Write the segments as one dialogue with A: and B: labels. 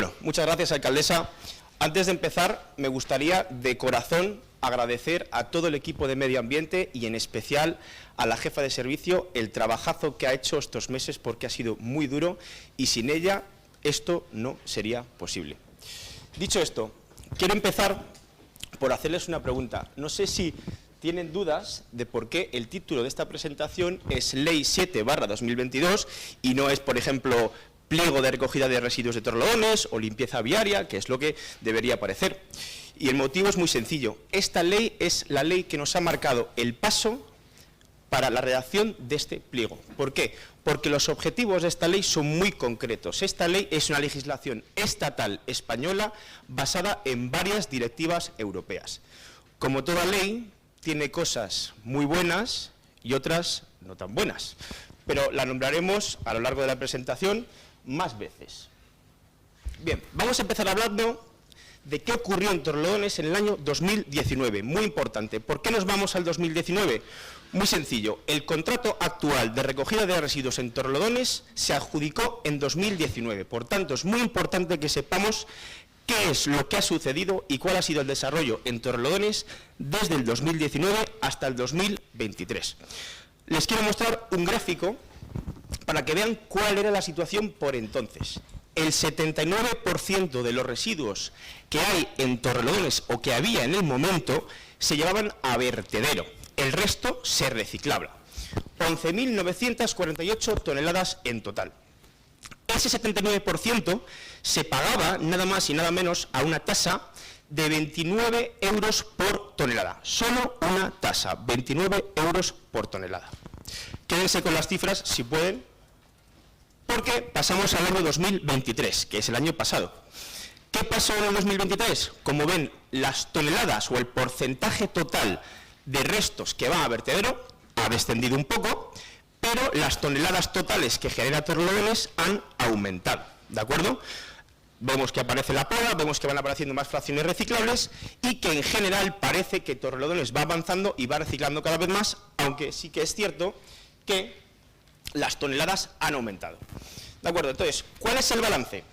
A: Bueno, muchas gracias, alcaldesa. Antes de empezar, me gustaría de corazón agradecer a todo el equipo de Medio Ambiente y en especial a la jefa de servicio el trabajazo que ha hecho estos meses, porque ha sido muy duro y sin ella esto no sería posible. Dicho esto, quiero empezar por hacerles una pregunta. No sé si tienen dudas de por qué el título de esta presentación es Ley 7/2022 y no es, por ejemplo, Pliego de recogida de residuos de Torrelodones o limpieza viaria, que es lo que debería parecer. Y el motivo es muy sencillo. Esta ley es la ley que nos ha marcado el paso para la redacción de este pliego. ¿Por qué? Porque los objetivos de esta ley son muy concretos. Esta ley es una legislación estatal española basada en varias directivas europeas. Como toda ley, tiene cosas muy buenas y otras no tan buenas, pero la nombraremos a lo largo de la presentación más veces. Bien, vamos a empezar hablando de qué ocurrió en Torrelodones en el año 2019, muy importante. ¿Por qué nos vamos al 2019? Muy sencillo, el contrato actual de recogida de residuos en Torrelodones se adjudicó en 2019, por tanto es muy importante que sepamos qué es lo que ha sucedido y cuál ha sido el desarrollo en Torrelodones desde el 2019 hasta el 2023. Les quiero mostrar un gráfico para que vean cuál era la situación por entonces. El 79% de los residuos que hay en Torrelodones o que había en el momento se llevaban a vertedero. El resto se reciclaba. 11.948 toneladas en total. Ese 79% se pagaba nada más y nada menos a una tasa de 29 euros por tonelada. Solo una tasa, 29 euros por tonelada. Quédense con las cifras si pueden, porque pasamos al año 2023, que es el año pasado. ¿Qué pasó en el 2023? Como ven, las toneladas o el porcentaje total de restos que va a vertedero ha descendido un poco, pero las toneladas totales que genera Torrelodones han aumentado, ¿de acuerdo? Vemos que aparece la poda, vemos que van apareciendo más fracciones reciclables y que en general parece que Torrelodones va avanzando y va reciclando cada vez más, aunque sí que es cierto que las toneladas han aumentado. ¿De acuerdo? Entonces, ¿cuál es el balance?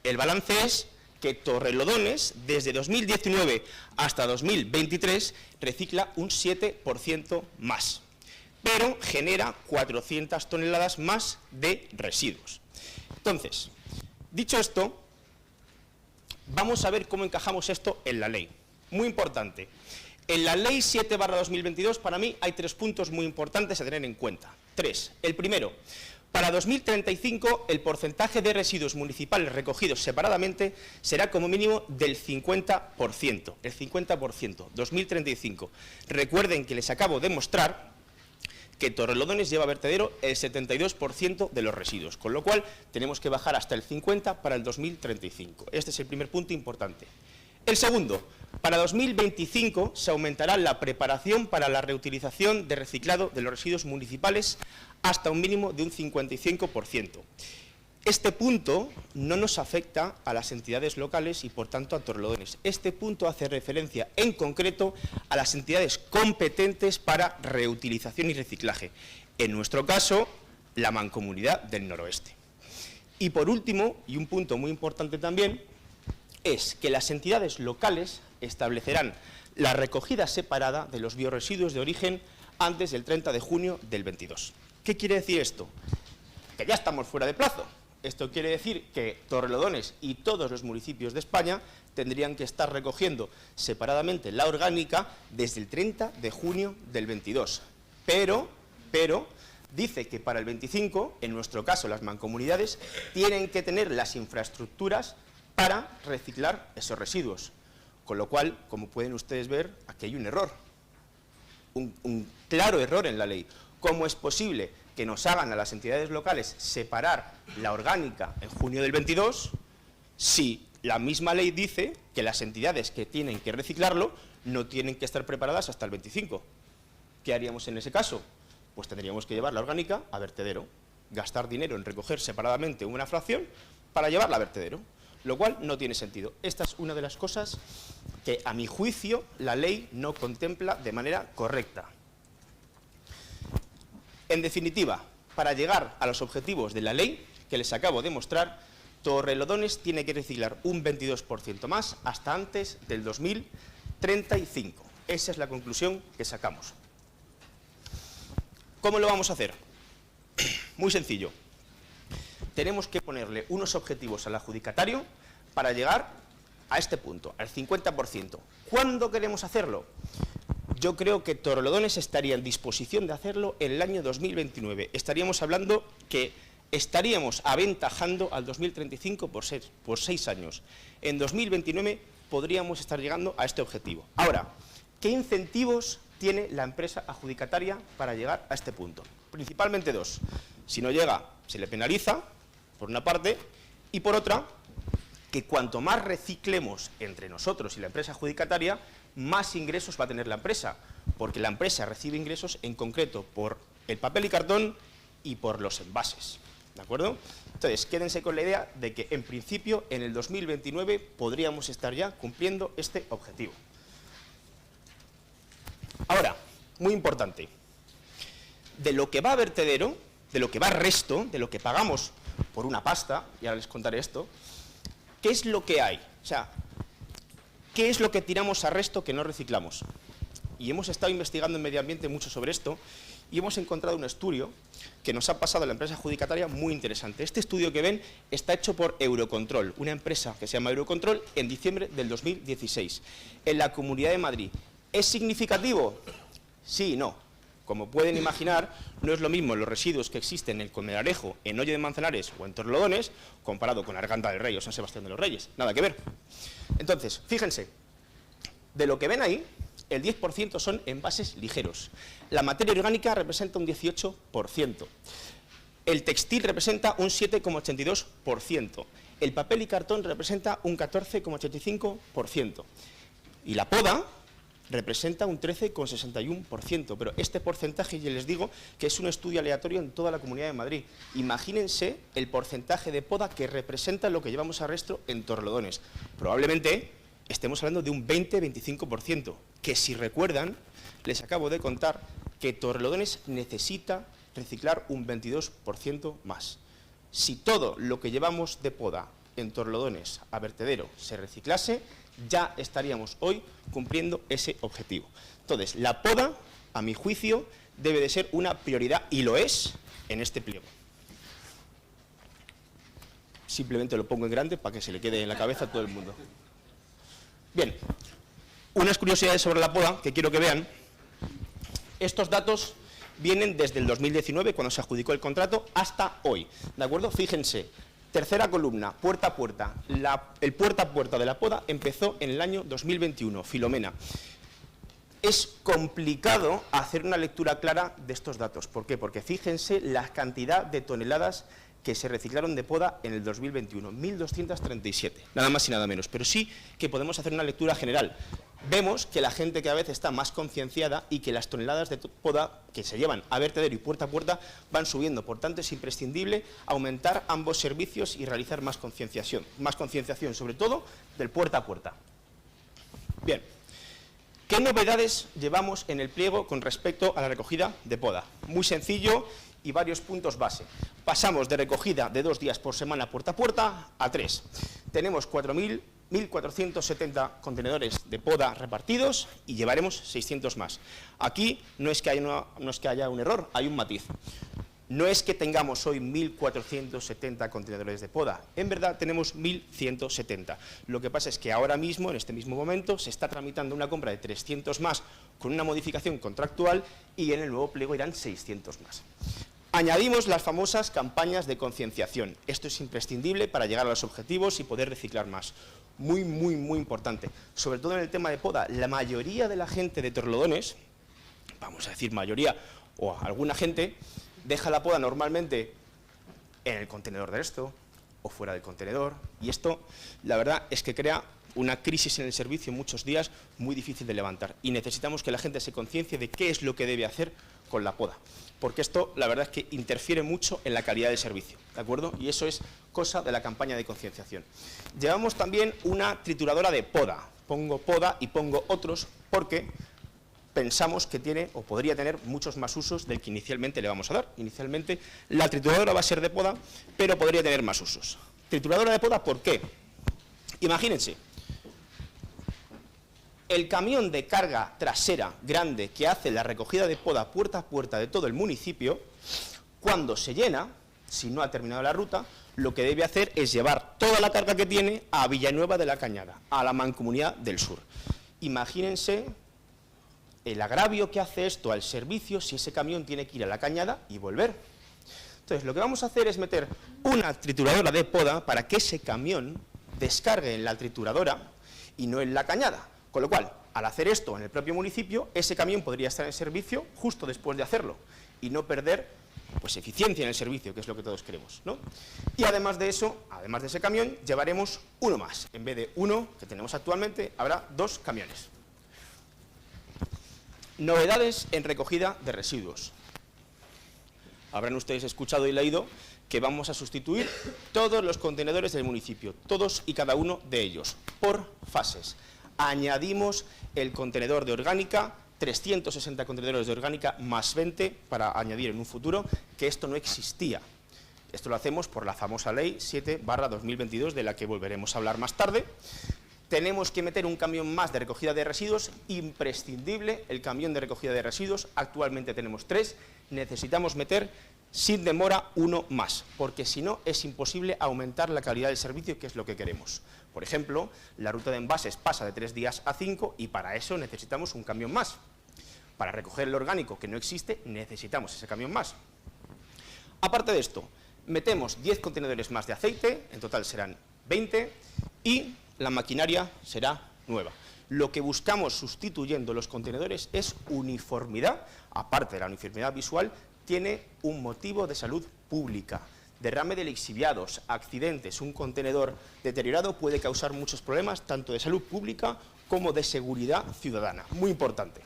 A: El balance es que Torrelodones, desde 2019 hasta 2023, recicla un 7% más, pero genera 400 toneladas más de residuos. Entonces, dicho esto, vamos a ver cómo encajamos esto en la ley. Muy importante. En la Ley 7/2022, para mí, hay 3 puntos muy importantes a tener en cuenta. 3. El primero, para 2035, el porcentaje de residuos municipales recogidos separadamente será como mínimo del 50%. El 50%, 2035. Recuerden que les acabo de mostrar que Torrelodones lleva a vertedero el 72% de los residuos, con lo cual tenemos que bajar hasta el 50% para el 2035. Este es el primer punto importante. El segundo, para 2025 se aumentará la preparación para la reutilización de reciclado de los residuos municipales hasta un mínimo de un 55%. Este punto no nos afecta a las entidades locales y, por tanto, a Torrelodones. Este punto hace referencia, en concreto, a las entidades competentes para reutilización y reciclaje. En nuestro caso, la Mancomunidad del Noroeste. Y, por último, y un punto muy importante también, es que las entidades locales establecerán la recogida separada de los biorresiduos de origen antes del 30 de junio del 22. ¿Qué quiere decir esto? Que ya estamos fuera de plazo. Esto quiere decir que Torrelodones y todos los municipios de España tendrían que estar recogiendo separadamente la orgánica desde el 30 de junio del 22. Pero dice que para el 25, en nuestro caso las mancomunidades, tienen que tener las infraestructuras para reciclar esos residuos. Con lo cual, como pueden ustedes ver, aquí hay un error. Un claro error en la ley. ¿Cómo es posible que nos hagan a las entidades locales separar la orgánica en junio del 22 si la misma ley dice que las entidades que tienen que reciclarlo no tienen que estar preparadas hasta el 25? ¿Qué haríamos en ese caso? Pues tendríamos que llevar la orgánica a vertedero, gastar dinero en recoger separadamente una fracción para llevarla a vertedero, lo cual no tiene sentido. Esta es una de las cosas que, a mi juicio, la ley no contempla de manera correcta. En definitiva, para llegar a los objetivos de la ley que les acabo de mostrar, Torrelodones tiene que reciclar un 22% más hasta antes del 2035. Esa es la conclusión que sacamos. ¿Cómo lo vamos a hacer? Muy sencillo. Tenemos que ponerle unos objetivos al adjudicatario para llegar a este punto, al 50%. ¿Cuándo queremos hacerlo? Yo creo que Torrelodones estaría en disposición de hacerlo en el año 2029. Estaríamos hablando que estaríamos aventajando al 2035 por 6 años. En 2029 podríamos estar llegando a este objetivo. Ahora, ¿qué incentivos tiene la empresa adjudicataria para llegar a este punto? Principalmente dos. Si no llega, se le penaliza, por una parte, y por otra, que cuanto más reciclemos entre nosotros y la empresa adjudicataria, más ingresos va a tener la empresa, porque la empresa recibe ingresos en concreto por el papel y cartón y por los envases, ¿de acuerdo? Entonces, quédense con la idea de que, en principio, en el 2029 podríamos estar ya cumpliendo este objetivo. Ahora, muy importante, de lo que va a vertedero, de lo que va a resto, de lo que pagamos por una pasta, y ahora les contaré esto, ¿qué es lo que hay? O sea, ¿qué es lo que tiramos a resto que no reciclamos? Y hemos estado investigando en medio ambiente mucho sobre esto y hemos encontrado un estudio que nos ha pasado a la empresa adjudicataria muy interesante. Este estudio que ven está hecho por Eurocontrol, una empresa que se llama Eurocontrol, en diciembre del 2016, en la Comunidad de Madrid. ¿Es significativo? Sí y no. Como pueden imaginar, no es lo mismo los residuos que existen en Colmenarejo, en Olle de Manzanares o en Torrelodones, comparado con Arganda del Rey o San Sebastián de los Reyes. Nada que ver. Entonces, fíjense, de lo que ven ahí, el 10% son envases ligeros. La materia orgánica representa un 18%. El textil representa un 7,82%. El papel y cartón representa un 14,85%. Y la poda representa un 13,61%, pero este porcentaje, ya les digo, que es un estudio aleatorio en toda la Comunidad de Madrid. Imagínense el porcentaje de poda que representa lo que llevamos a resto en Torrelodones. Probablemente estemos hablando de un 20-25%, que si recuerdan, les acabo de contar que Torrelodones necesita reciclar un 22% más. Si todo lo que llevamos de poda en Torrelodones a vertedero se reciclase, ya estaríamos hoy cumpliendo ese objetivo. Entonces, la poda, a mi juicio, debe de ser una prioridad, y lo es, en este pliego. Simplemente lo pongo en grande para que se le quede en la cabeza a todo el mundo. Bien, unas curiosidades sobre la poda que quiero que vean. Estos datos vienen desde el 2019, cuando se adjudicó el contrato, hasta hoy, ¿de acuerdo? Fíjense. Tercera columna, puerta a puerta. El puerta a puerta de la poda empezó en el año 2021, Filomena. Es complicado hacer una lectura clara de estos datos. ¿Por qué? Porque fíjense la cantidad de toneladas que se reciclaron de poda en el 2021, 1.237, nada más y nada menos. Pero sí que podemos hacer una lectura general. Vemos que la gente cada vez está más concienciada y que las toneladas de poda que se llevan a vertedero y puerta a puerta van subiendo. Por tanto, es imprescindible aumentar ambos servicios y realizar más concienciación, sobre todo del puerta a puerta. Bien, ¿qué novedades llevamos en el pliego con respecto a la recogida de poda? Muy sencillo y varios puntos base. Pasamos de recogida de 2 días por semana puerta a puerta a 3. Tenemos 1.470 contenedores de poda repartidos y llevaremos 600 más. Aquí no es que haya un error, hay un matiz. No es que tengamos hoy 1.470 contenedores de poda, en verdad tenemos 1.170. Lo que pasa es que ahora mismo, en este mismo momento, se está tramitando una compra de 300 más con una modificación contractual y en el nuevo pliego irán 600 más. Añadimos las famosas campañas de concienciación. Esto es imprescindible para llegar a los objetivos y poder reciclar más. Muy, muy, muy importante. Sobre todo en el tema de poda, la mayoría de la gente de Torrelodones, vamos a decir mayoría, o alguna gente, deja la poda normalmente en el contenedor de resto o fuera del contenedor, y esto, la verdad, es que crea una crisis en el servicio muchos días muy difícil de levantar, y necesitamos que la gente se conciencie de qué es lo que debe hacer con la poda, porque esto, la verdad, es que interfiere mucho en la calidad del servicio, ¿de acuerdo? Y eso es cosa de la campaña de concienciación. Llevamos también una trituradora de poda. Pongo poda y pongo otros porque pensamos que tiene o podría tener muchos más usos del que inicialmente le vamos a dar. Inicialmente la trituradora va a ser de poda, pero podría tener más usos. Trituradora de poda, ¿por qué? Imagínense, el camión de carga trasera grande que hace la recogida de poda puerta a puerta de todo el municipio, cuando se llena, si no ha terminado la ruta, lo que debe hacer es llevar toda la carga que tiene a Villanueva de la Cañada, a la Mancomunidad del Sur. Imagínense el agravio que hace esto al servicio si ese camión tiene que ir a la Cañada y volver. Entonces, lo que vamos a hacer es meter una trituradora de poda para que ese camión descargue en la trituradora y no en la Cañada. Con lo cual, al hacer esto en el propio municipio, ese camión podría estar en servicio justo después de hacerlo y no perder pues, eficiencia en el servicio, que es lo que todos queremos, ¿no? Y además de eso, además de ese camión, llevaremos uno más. En vez de uno que tenemos actualmente, habrá 2 camiones. Novedades en recogida de residuos. Habrán ustedes escuchado y leído que vamos a sustituir todos los contenedores del municipio, todos y cada uno de ellos, por fases. Añadimos el contenedor de orgánica, 360 contenedores de orgánica más 20 para añadir en un futuro, que esto no existía. Esto lo hacemos por la famosa ley 7/2022, de la que volveremos a hablar más tarde. Tenemos que meter un camión más de recogida de residuos, imprescindible el camión de recogida de residuos, actualmente tenemos 3, necesitamos meter sin demora uno más, porque si no es imposible aumentar la calidad del servicio, que es lo que queremos. Por ejemplo, la ruta de envases pasa de 3 días a 5 y para eso necesitamos un camión más. Para recoger el orgánico que no existe, necesitamos ese camión más. Aparte de esto, metemos 10 contenedores más de aceite, en total serán 20, y la maquinaria será nueva. Lo que buscamos sustituyendo los contenedores es uniformidad, aparte de la uniformidad visual, tiene un motivo de salud pública. Derrame de lixiviados, accidentes, un contenedor deteriorado puede causar muchos problemas, tanto de salud pública como de seguridad ciudadana. Muy importante.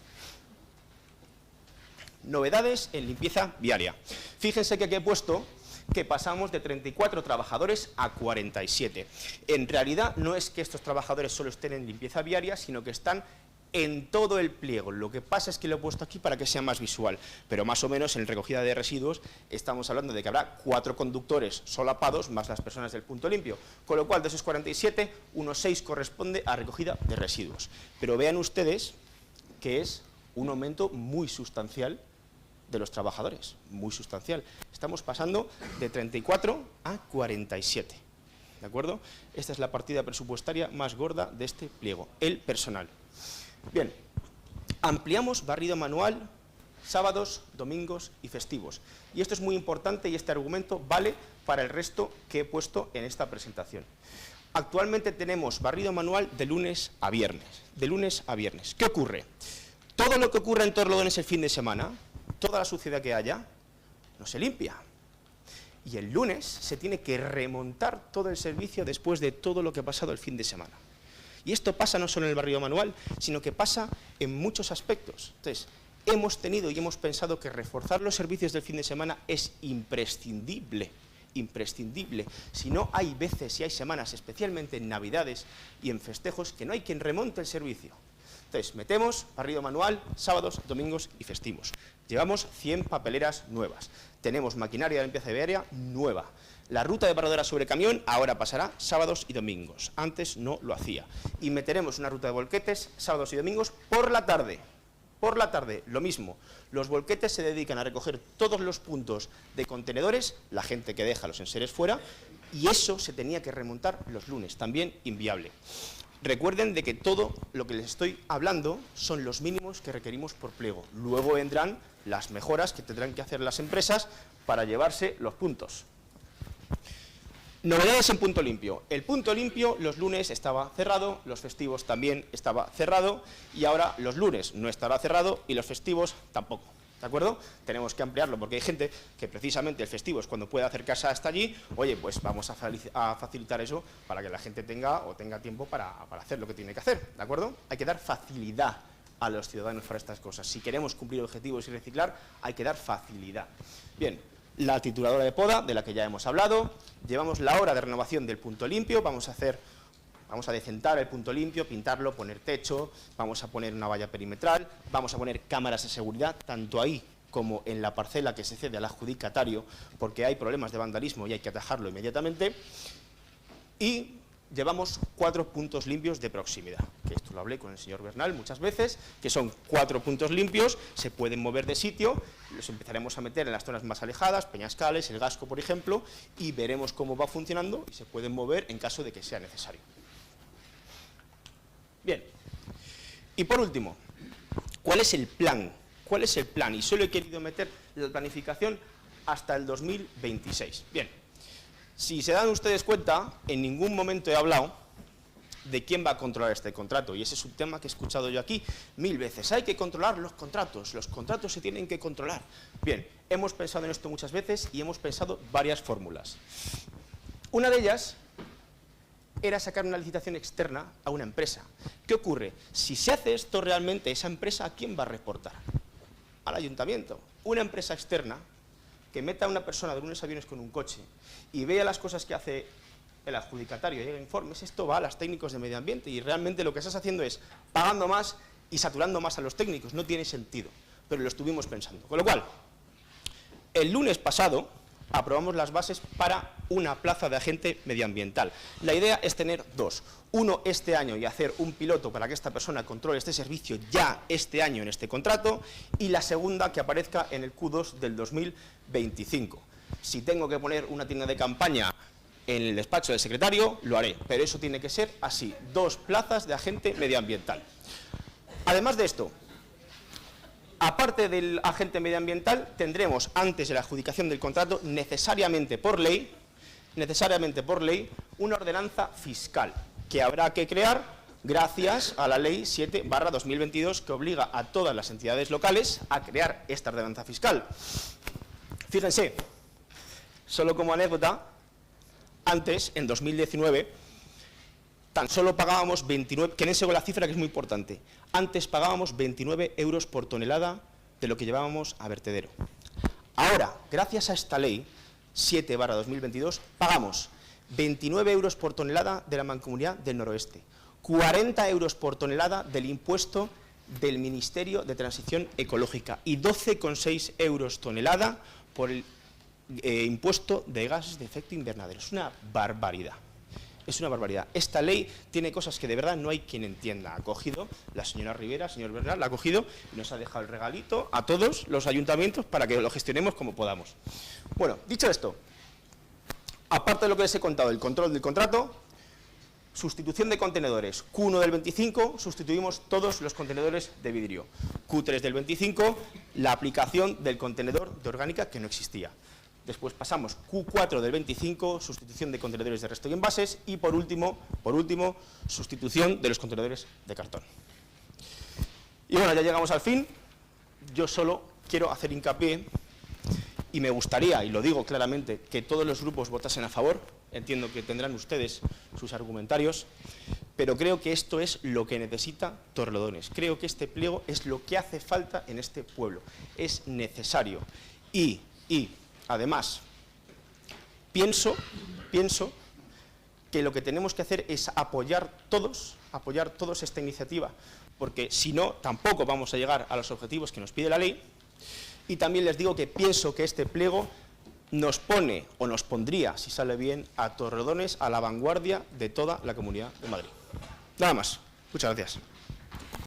A: Novedades en limpieza viaria. Fíjense que aquí he puesto que pasamos de 34 trabajadores a 47. En realidad no es que estos trabajadores solo estén en limpieza viaria, sino que están en todo el pliego. Lo que pasa es que lo he puesto aquí para que sea más visual, pero más o menos en recogida de residuos estamos hablando de que habrá 4 conductores solapados más las personas del punto limpio, con lo cual de esos 47, unos 6 corresponde a recogida de residuos. Pero vean ustedes que es un aumento muy sustancial de los trabajadores, muy sustancial. Estamos pasando de 34 a 47, ¿de acuerdo? Esta es la partida presupuestaria más gorda de este pliego, el personal. Bien, ampliamos barrido manual sábados, domingos y festivos. Y esto es muy importante y este argumento vale para el resto que he puesto en esta presentación. Actualmente tenemos barrido manual de lunes a viernes. De lunes a viernes. ¿Qué ocurre? Todo lo que ocurre en Torrelodones el fin de semana, toda la suciedad que haya, no se limpia. Y el lunes se tiene que remontar todo el servicio después de todo lo que ha pasado el fin de semana. Y esto pasa no solo en el barrido manual, sino que pasa en muchos aspectos. Entonces, hemos tenido y hemos pensado que reforzar los servicios del fin de semana es imprescindible. Imprescindible. Si no, hay veces y hay semanas, especialmente en Navidades y en festejos, que no hay quien remonte el servicio. Entonces, metemos barrido manual sábados, domingos y festivos. Llevamos 100 papeleras nuevas. Tenemos maquinaria de limpieza viaria nueva. La ruta de barredora sobre camión ahora pasará sábados y domingos. Antes no lo hacía. Y meteremos una ruta de volquetes sábados y domingos por la tarde. Por la tarde, lo mismo. Los volquetes se dedican a recoger todos los puntos de contenedores, la gente que deja los enseres fuera, y eso se tenía que remontar los lunes, también inviable. Recuerden de que todo lo que les estoy hablando son los mínimos que requerimos por pliego. Luego vendrán las mejoras que tendrán que hacer las empresas para llevarse los puntos. Novedades en punto limpio. El punto limpio los lunes estaba cerrado, los festivos también estaba cerrado y ahora los lunes no estará cerrado y los festivos tampoco. ¿De acuerdo? Tenemos que ampliarlo porque hay gente que precisamente el festivo es cuando puede acercarse hasta allí. Oye, pues vamos a facilitar eso para que la gente tenga tiempo para hacer lo que tiene que hacer. ¿De acuerdo? Hay que dar facilidad a los ciudadanos para estas cosas. Si queremos cumplir objetivos y reciclar, hay que dar facilidad. Bien. La trituradora de poda, de la que ya hemos hablado, llevamos la hora de renovación del punto limpio, vamos a decentar el punto limpio, pintarlo, poner techo, vamos a poner una valla perimetral, vamos a poner cámaras de seguridad, tanto ahí como en la parcela que se cede al adjudicatario, porque hay problemas de vandalismo y hay que atajarlo inmediatamente. y llevamos 4 puntos limpios de proximidad, que esto lo hablé con el señor Bernal muchas veces, que son 4 puntos limpios, se pueden mover de sitio, los empezaremos a meter en las zonas más alejadas, Peñascales, El Gasco, por ejemplo, y veremos cómo va funcionando y se pueden mover en caso de que sea necesario. Bien, y por último, ¿cuál es el plan? ¿Cuál es el plan? Y solo he querido meter la planificación hasta el 2026. Bien, si se dan ustedes cuenta, en ningún momento he hablado de quién va a controlar este contrato, y ese es un tema que he escuchado yo aquí 1000 veces. Hay que controlar los contratos se tienen que controlar. Bien, hemos pensado en esto muchas veces y hemos pensado varias fórmulas. Una de ellas era sacar una licitación externa a una empresa. ¿Qué ocurre? Si se hace esto realmente, esa empresa, ¿a quién va a reportar? Al ayuntamiento. Una empresa externa que meta a una persona de unos aviones con un coche y vea las cosas que hace el adjudicatario y haga informes, esto va a los técnicos de medio ambiente y realmente lo que estás haciendo es pagando más y saturando más a los técnicos, no tiene sentido, pero lo estuvimos pensando. Con lo cual, el lunes pasado aprobamos las bases para una plaza de agente medioambiental. La idea es tener 2. Uno este año y hacer un piloto para que esta persona controle este servicio ya este año en este contrato, y la segunda que aparezca en el Q2 del 2025. Si tengo que poner una tienda de campaña en el despacho del secretario, lo haré, pero eso tiene que ser así, 2 plazas de agente medioambiental. Además de esto, aparte del agente medioambiental, tendremos antes de la adjudicación del contrato, necesariamente por ley, una ordenanza fiscal que habrá que crear gracias a la Ley 7/2022, que obliga a todas las entidades locales a crear esta ordenanza fiscal. Fíjense, solo como anécdota, antes, en 2019, tan solo pagábamos 29, quédense con la cifra que es muy importante, antes pagábamos 29 euros por tonelada de lo que llevábamos a vertedero. Ahora, gracias a esta ley 7/2022, pagamos 29 euros por tonelada de la Mancomunidad del Noroeste, 40 euros por tonelada del impuesto del Ministerio de Transición Ecológica y 12,6 euros tonelada por el impuesto de gases de efecto invernadero. Es una barbaridad. Es una barbaridad. Esta ley tiene cosas que de verdad no hay quien entienda. Ha cogido la señora Rivera, señor Bernal, la ha cogido y nos ha dejado el regalito a todos los ayuntamientos para que lo gestionemos como podamos. Bueno, dicho esto, aparte de lo que les he contado, el control del contrato, sustitución de contenedores. Q1 del 25, sustituimos todos los contenedores de vidrio. Q3 del 25, la aplicación del contenedor de orgánica que no existía. Después pasamos Q4 del 25, sustitución de contenedores de resto y envases, y por último, sustitución de los contenedores de cartón. Y bueno, ya llegamos al fin. Yo solo quiero hacer hincapié, y me gustaría, y lo digo claramente, que todos los grupos votasen a favor. Entiendo que tendrán ustedes sus argumentarios, pero creo que esto es lo que necesita Torrelodones. Creo que este pliego es lo que hace falta en este pueblo. Es necesario. Y además, pienso que lo que tenemos que hacer es apoyar todos esta iniciativa, porque si no, tampoco vamos a llegar a los objetivos que nos pide la ley. Y también les digo que pienso que este pliego nos pone, o nos pondría, si sale bien, a Torrelodones a la vanguardia de toda la Comunidad de Madrid. Nada más. Muchas gracias.